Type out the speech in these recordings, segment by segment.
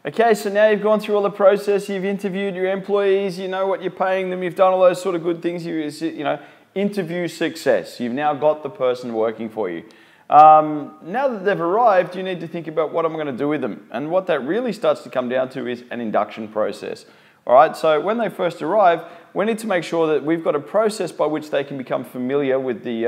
Okay, so now you've gone through all the process, you've interviewed your employees, you know what you're paying them, you've done all those sort of good things, you know, interview success. You've now got the person working for you. Now that they've arrived, you need to think about what I'm going to do with them. And what that really starts to come down to is an induction process. All right, so when they first arrive, we need to make sure that we've got a process by which they can become familiar with the, you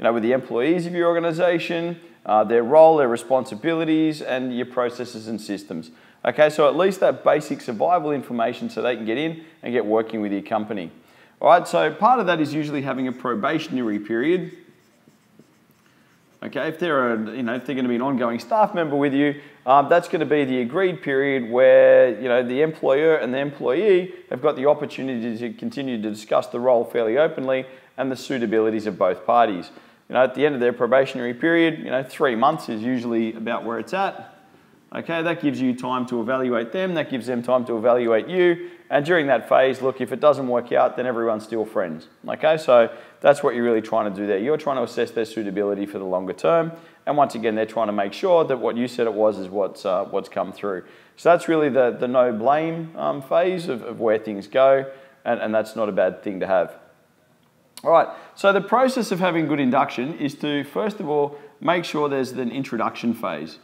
know, with the employees of your organization, their role, their responsibilities, and your processes and systems. Okay, so at least that basic survival information so they can get in and get working with your company. All right, so part of that is usually having a probationary period. Okay, if they're if they're going to be an ongoing staff member with you, that's going to be the agreed period where the employer and the employee have got the opportunity to continue to discuss the role fairly openly and the suitabilities of both parties. At the end of their probationary period, 3 months is usually about where it's at. Okay, that gives you time to evaluate them, that gives them time to evaluate you, and during that phase, look, if it doesn't work out, then everyone's still friends. Okay, so that's what you're really trying to do there. You're trying to assess their suitability for the longer term, and once again, they're trying to make sure that what you said it was is what's come through. So that's really the no blame phase of where things go, and that's not a bad thing to have. All right, so the process of having good induction is to, first of all, make sure there's an introduction phase.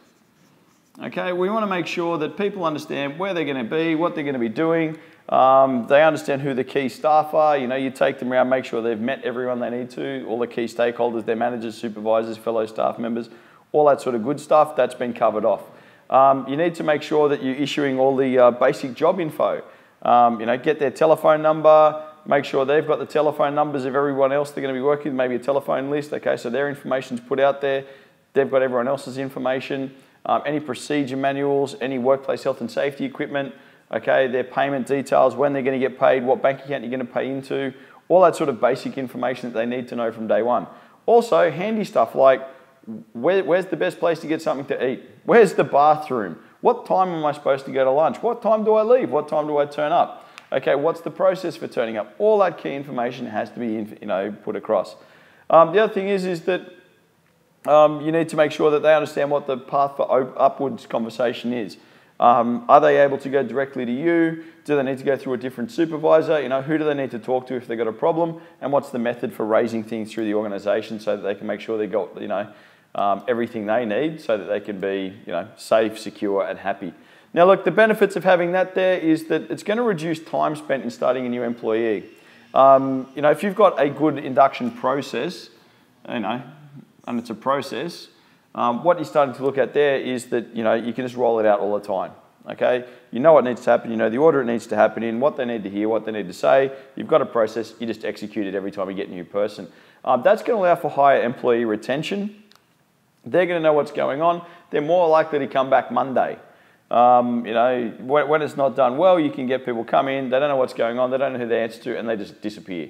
Okay, we want to make sure that people understand where they're going to be, what they're going to be doing. They understand who the key staff are. You take them around, make sure they've met everyone they need to, all the key stakeholders, their managers, supervisors, fellow staff members, all that sort of good stuff, that's been covered off. You need to make sure that you're issuing all the basic job info. Get their telephone number, make sure they've got the telephone numbers of everyone else they're going to be working with, maybe a telephone list. Okay, so their information's put out there. They've got everyone else's information. Any procedure manuals, any workplace health and safety equipment, okay, their payment details, when they're going to get paid, what bank account you're going to pay into, all that sort of basic information that they need to know from day one. Also, handy stuff like where's the best place to get something to eat? Where's the bathroom? What time am I supposed to go to lunch? What time do I leave? What time do I turn up? Okay, what's the process for turning up? All that key information has to be put across. The other thing is that you need to make sure that they understand what the path for upwards conversation is. Are they able to go directly to you? Do they need to go through a different supervisor? Who do they need to talk to if they've got a problem? And what's the method for raising things through the organisation so that they can make sure they've got everything they need so that they can be safe, secure and happy. Now look, the benefits of having that there is that it's going to reduce time spent in starting a new employee. If you've got a good induction process, and it's a process, what you're starting to look at there is that you can just roll it out all the time. Okay, you know what needs to happen, you know the order it needs to happen in, what they need to hear, what they need to say. You've got a process, you just execute it every time you get a new person. That's going to allow for higher employee retention. They're going to know what's going on. They're more likely to come back Monday. When it's not done well, you can get people come in, they don't know what's going on, they don't know who they answer to, and they just disappear.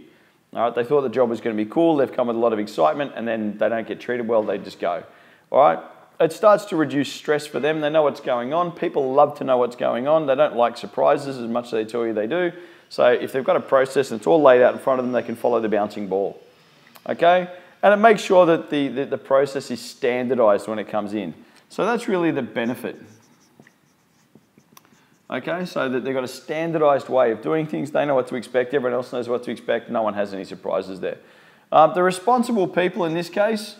All right, they thought the job was going to be cool, they've come with a lot of excitement, and then they don't get treated well, they just go. All right, it starts to reduce stress for them, they know what's going on, people love to know what's going on, they don't like surprises as much as they tell you they do, so if they've got a process and it's all laid out in front of them, they can follow the bouncing ball. Okay, and it makes sure that the process is standardized when it comes in. So that's really the benefit. Okay, so that they've got a standardized way of doing things, they know what to expect, everyone else knows what to expect, no one has any surprises there. The responsible people in this case,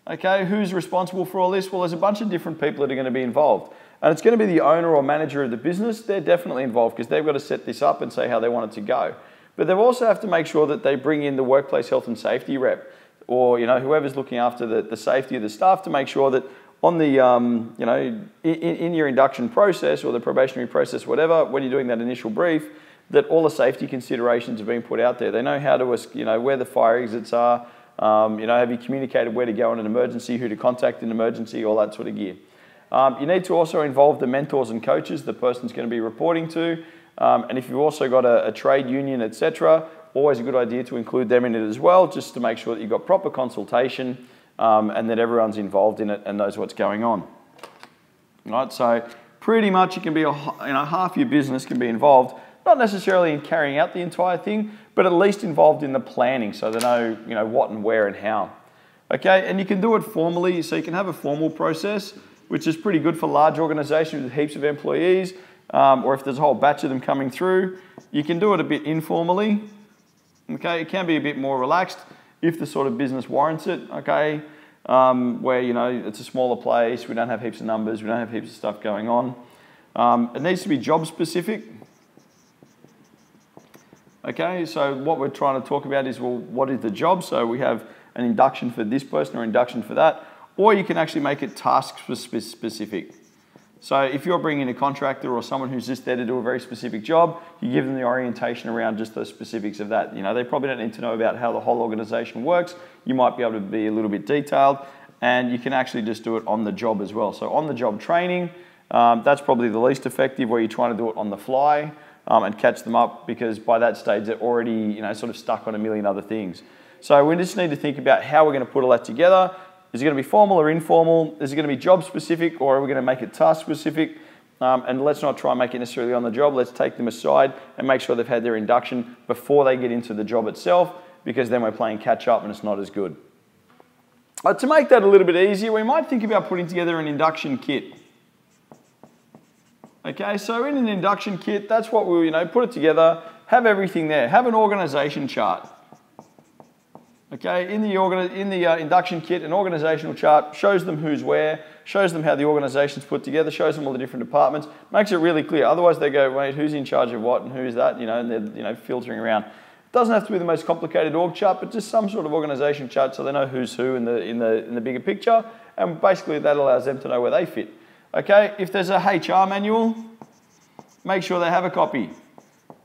okay, who's responsible for all this? Well, there's a bunch of different people that are going to be involved. And it's going to be the owner or manager of the business, they're definitely involved because they've got to set this up and say how they want it to go. But they also have to make sure that they bring in the workplace health and safety rep or whoever's looking after the safety of the staff to make sure that on the, in your induction process or the probationary process, whatever, when you're doing that initial brief, that all the safety considerations are being put out there. They know how to, where the fire exits are, have you communicated where to go in an emergency, who to contact in an emergency, all that sort of gear. You need to also involve the mentors and coaches the person's going to be reporting to. And if you've also got a trade union, etc., always a good idea to include them in it as well, just to make sure that you've got proper consultation and that everyone's involved in it and knows what's going on. Right, so pretty much it can be half your business can be involved, not necessarily in carrying out the entire thing, but at least involved in the planning so they know what and where and how. Okay, and you can do it formally, so you can have a formal process. which is pretty good for large organizations with heaps of employees, or if there's a whole batch of them coming through. You can do it a bit informally. Okay, it can be a bit more relaxed if the sort of business warrants it, okay, where, you know, it's a smaller place, we don't have heaps of numbers, we don't have heaps of stuff going on. It needs to be job specific. Okay, so what we're trying to talk about is, well, what is the job? So we have an induction for this person or induction for that, or you can actually make it task specific. So if you're bringing a contractor or someone who's just there to do a very specific job, you give them the orientation around just the specifics of that. You know, they probably don't need to know about how the whole organization works. You might be able to be a little bit detailed, and you can actually just do it on the job as well. So on the job training, that's probably the least effective, where you're trying to do it on the fly and catch them up, because by that stage they're already, you know, sort of stuck on a million other things. So we just need to think about how we're going to put all that together. Is it going to be formal or informal? Is it going to be job specific, or are we going to make it task specific? And let's not try and make it necessarily on the job. Let's take them aside and make sure they've had their induction before they get into the job itself, because then we're playing catch up and it's not as good. To make that a little bit easier, we might think about putting together an induction kit. Okay, so in an induction kit, that's what we'll, you know, put it together, have everything there, have an organization chart. Okay, in the induction kit, an organizational chart shows them who's where, shows them how the organization's put together, shows them all the different departments, makes it really clear. Otherwise they go, wait, who's in charge of what and who's that, you know, and they're, you know, filtering around. It doesn't have to be the most complicated org chart, but just some sort of organization chart so they know who's who in the bigger picture, and basically that allows them to know where they fit. Okay, if there's a HR manual, make sure they have a copy,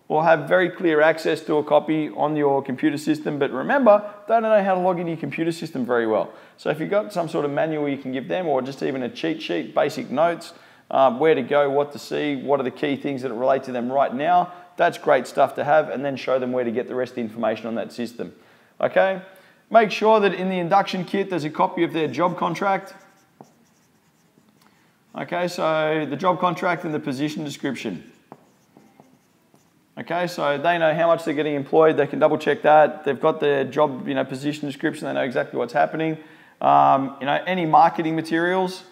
or have very clear access to a copy on your computer system. But remember, they don't know how to log into your computer system very well. So if you've got some sort of manual you can give them, or just even a cheat sheet, basic notes, where to go, what to see, what are the key things that relate to them right now, that's great stuff to have, and then show them where to get the rest of the information on that system. Okay? Make sure that in the induction kit there's a copy of their job contract. Okay, so the job contract and the position description. Okay, so they know how much they're getting employed, they can double check that. They've got their job, you know, position description, they know exactly what's happening. You know, any marketing materials,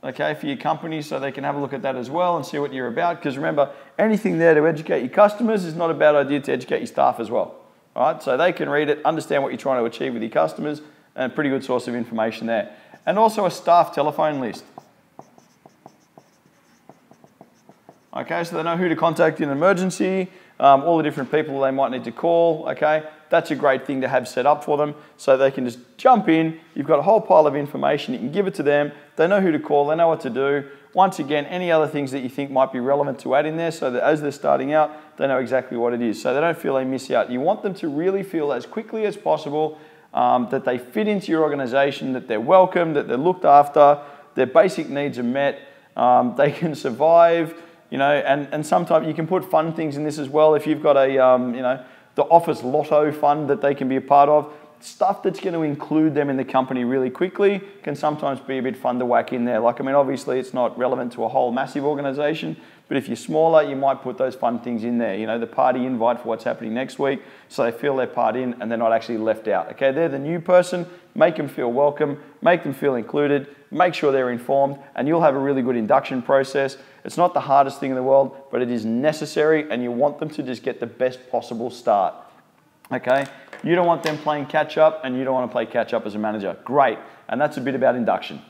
okay, for your company, so they can have a look at that as well and see what you're about. Because remember, anything there to educate your customers is not a bad idea to educate your staff as well. All right, so they can read it, understand what you're trying to achieve with your customers, and a pretty good source of information there. And also a staff telephone list. Okay, so they know who to contact in an emergency, all the different people they might need to call, okay? That's a great thing to have set up for them, so they can just jump in, you've got a whole pile of information, you can give it to them, they know who to call, they know what to do. Once again, any other things that you think might be relevant to add in there, so that as they're starting out, they know exactly what it is, so they don't feel they miss out. You want them to really feel as quickly as possible that they fit into your organization, that they're welcome, that they're looked after, their basic needs are met, they can survive. You know, and sometimes you can put fun things in this as well. If you've got a, you know, the office lotto fund that they can be a part of, stuff that's going to include them in the company really quickly can sometimes be a bit fun to whack in there. Like, I mean, obviously it's not relevant to a whole massive organization, but if you're smaller, you might put those fun things in there. You know, the party invite for what's happening next week, so they feel their part in and they're not actually left out. Okay, they're the new person, make them feel welcome, make them feel included, make sure they're informed, and you'll have a really good induction process. It's not the hardest thing in the world, but it is necessary, and you want them to just get the best possible start. Okay, you don't want them playing catch up, and you don't want to play catch up as a manager. Great, and that's a bit about induction.